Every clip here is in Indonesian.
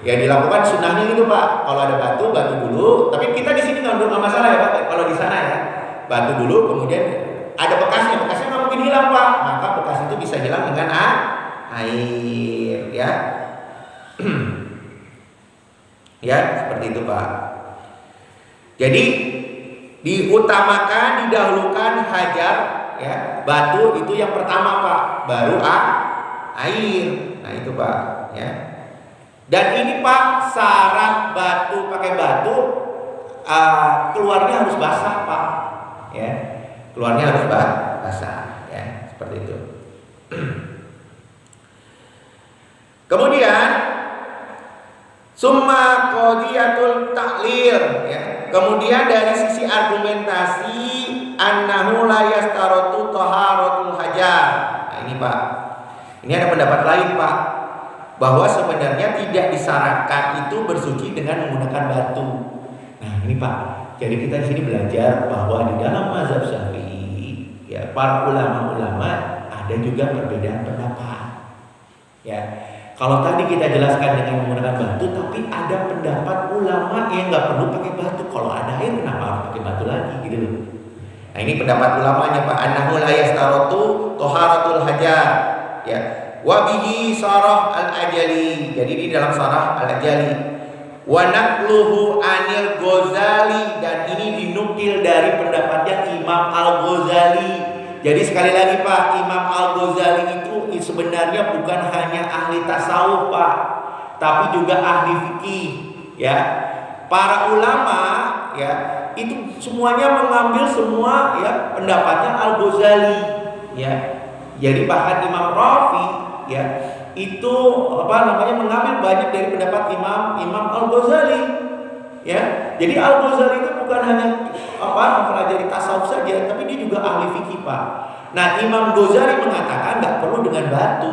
Ya dilakukan sunnahnya itu Pak. Kalau ada batu dulu. Tapi kita di sini nggak masalah ya Pak. Kalau di sana ya batu dulu, kemudian ada bekasnya nggak mungkin hilang Pak. Maka bekas itu bisa hilang dengan air, ya. Ya seperti itu Pak. Jadi diutamakan, didahulukan hajar, ya, batu itu yang pertama Pak, baru air. Nah itu Pak, ya. Dan ini Pak, syarat batu pakai batu keluarnya harus basah Pak, ya, keluarnya harus basah, ya, seperti itu. Kemudian summa qadiyatul ta'lil, ya. Kemudian dari sisi argumentasi annahu la yastaratu taharatul hajar. Nah ini Pak, ini ada pendapat lain Pak, bahwa sebenarnya tidak disyaratkan itu bersuci dengan menggunakan batu. Nah ini Pak, jadi kita di sini belajar bahwa di dalam mazhab Syafi'i, ya, para ulama-ulama ada juga perbedaan pendapat. Ya, kalau tadi kita jelaskan dengan menggunakan batu, tapi ada pendapat ulama yang nggak perlu pakai batu. Kalau ada air kenapa harus pakai batu lagi, gitu loh. Nah ini pendapat ulamanya Pak, annahu la yastaratu taharatul hajar, ya. Wa bihi sarah al-Ajali. Jadi di dalam sarah al-Ajali. Wa naqluhu anil Ghazali, dan ini dinukil dari pendapatnya Imam Al-Ghazali. Jadi sekali lagi Pak, Imam Al-Ghazali itu sebenarnya bukan hanya ahli tasawuf Pak, tapi juga ahli fikih, ya. Para ulama, ya, itu semuanya mengambil semua, ya, pendapatnya Al-Ghazali, ya. Jadi bahkan Imam Rafi, ya, itu mengambil banyak dari pendapat Imam Al-Ghazali, ya. Jadi Al-Ghazali itu bukan hanya mempelajari tasawuf saja, tapi dia juga ahli fikih Pak. Nah Imam Ghazali mengatakan nggak perlu dengan batu,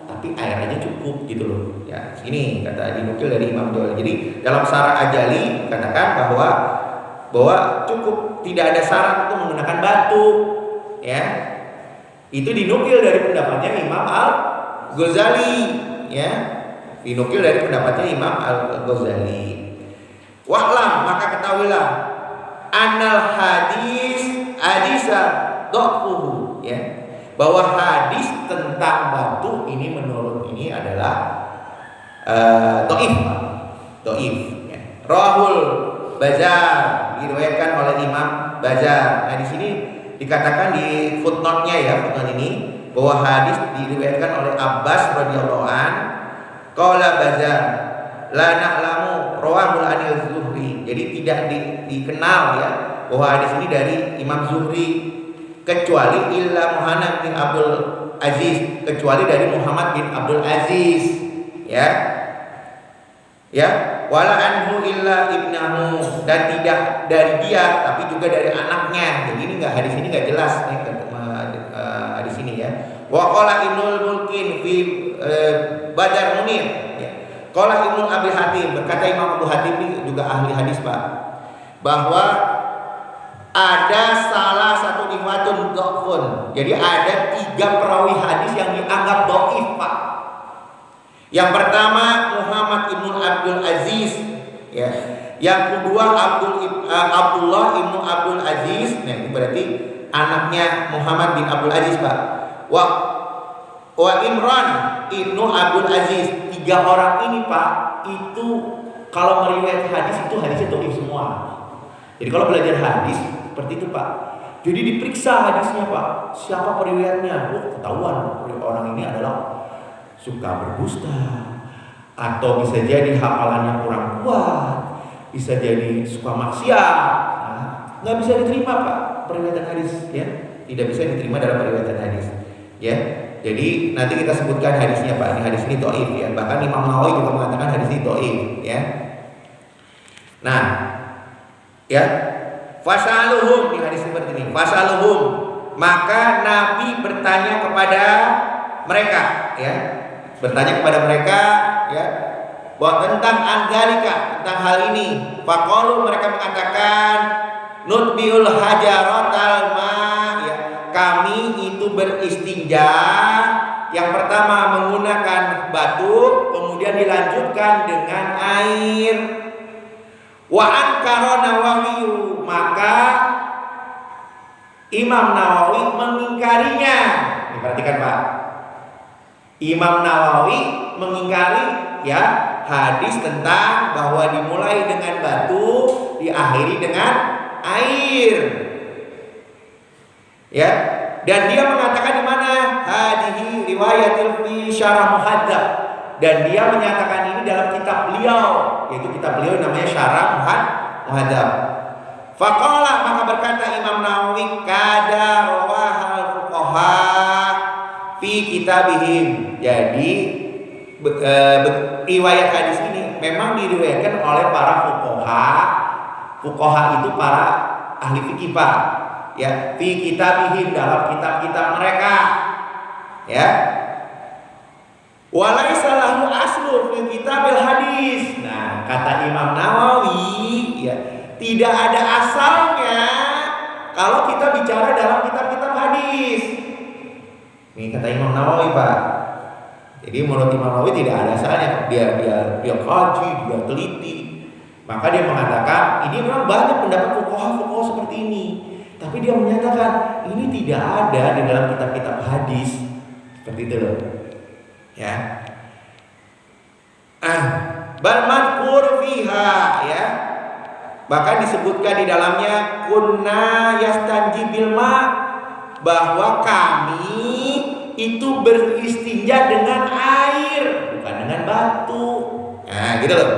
tapi air aja cukup, gitu loh, ya. Ini kata dinukil dari Imam Ghazali. Jadi dalam Sarah Ajali katakan bahwa cukup, tidak ada syarat untuk menggunakan batu, ya. Itu dinukil dari pendapatnya Imam Al-Ghazali, ya. Dinukil dari pendapatnya Imam Al-Ghazali. Wa'lam, maka ketahuilah anal hadisa dha'fuhu, ya, bahwa hadis tentang batu ini menurut ini adalah dhaif, ya. Rahul Bazar, diriwayatkan oleh Imam Bazar. Nah di sini dikatakan di footnote-nya, ya, footnote ini, bahwa hadis diriwayatkan oleh Abbas radhiyallahu an, qala Bazar la na'lamu rawahul anil Zuhri. Jadi tidak dikenal, ya, bahwa hadis ini dari Imam Zuhri, kecuali illa Muhammad bin Abdul Aziz, kecuali dari Muhammad bin Abdul Aziz, ya, ya, wala anhu illa ibnahu, dan tidak dari dia tapi juga dari anaknya. Jadi ini hadis ini nggak jelas nih, hadis ini, ya. Wa qala Ibnul Mulkin fi Badar Munir, ya. Qala Ibnu Abi Hatim, berkata Imam Abu Hatim ini juga ahli hadis Pak, bahwa ada salah satu riwayatun dhafun. Jadi ada 3 perawi hadis yang dianggap dhaif Pak. Yang pertama Muhammad ibnu Abdul Aziz, ya. Yang kedua Abdullah ibnu Abdul Aziz. Nah itu berarti anaknya Muhammad bin Abdul Aziz Pak. Wa Imran ibnu Abdul Aziz. 3 orang ini Pak, itu kalau meriwayat hadis itu hadisnya dhaif semua. Jadi kalau belajar hadis seperti itu Pak. Jadi diperiksa hadisnya Pak, siapa periwayatnya. Ketahuan orang ini adalah suka berdusta, atau bisa jadi hafalannya kurang kuat, bisa jadi suka maksiat. Nah, nggak bisa diterima Pak periwayatan hadis, ya. Tidak bisa diterima dalam periwayatan hadis, ya. Jadi nanti kita sebutkan hadisnya Pak. Ini hadis ini dhaif, ya. Bahkan Imam Nawawi juga mengatakan hadis ini dhaif, ya. Nah, ya, fasaluhum, di hadis seperti ini, fasaluhum, maka Nabi bertanya kepada mereka, ya, bertanya kepada mereka, ya, bahwa tentang anzalika, tentang hal ini. Faqalu, mereka mengatakan, nutbiul hajaratal ma, ya, kami itu beristinja, yang pertama menggunakan batu, kemudian kemudian dilanjutkan dengan air. Wa ankara Nawawi, maka Imam Nawawi mengingkarinya. Ini perhatikan Pak. Imam Nawawi mengingkari ya hadis tentang bahwa dimulai dengan batu, diakhiri dengan air. Ya, dan dia mengatakan di mana hadhihi riwayatil fi syarah muhadzab, dan dia menyatakan ini dalam kitab beliau, yaitu kitab beliau namanya Syarah Muhadzab. Faqala, maka berkata Imam Nawawi, kada rawahal fuqaha fi kitabihim. Jadi riwayat hadis ini memang diriwayatkan oleh para fuqaha. Fuqaha itu para ahli fikih Pak. Ya, fi kitabihim, dalam kitab-kitab mereka. Ya. Walaisa lahu aslu fi kitabil hadis. Nah, kata Imam Nawawi, ya, tidak ada asalnya kalau kita bicara dalam kitab-kitab hadis. Ini kata Imam Nawawi Pak. Jadi menurut Imam Nawawi tidak ada asalnya. Dia kaji, dia teliti. Maka dia mengatakan ini memang banyak pendapat fuqaha seperti ini. Tapi dia menyatakan ini tidak ada di dalam kitab-kitab hadis. Seperti itu loh. Ya. Bal madkur fiha, ya. Bahkan disebutkan di dalamnya kunna yastanji bil ma, bahwa kami itu beristinja dengan air, bukan dengan batu. Nah, gitu loh.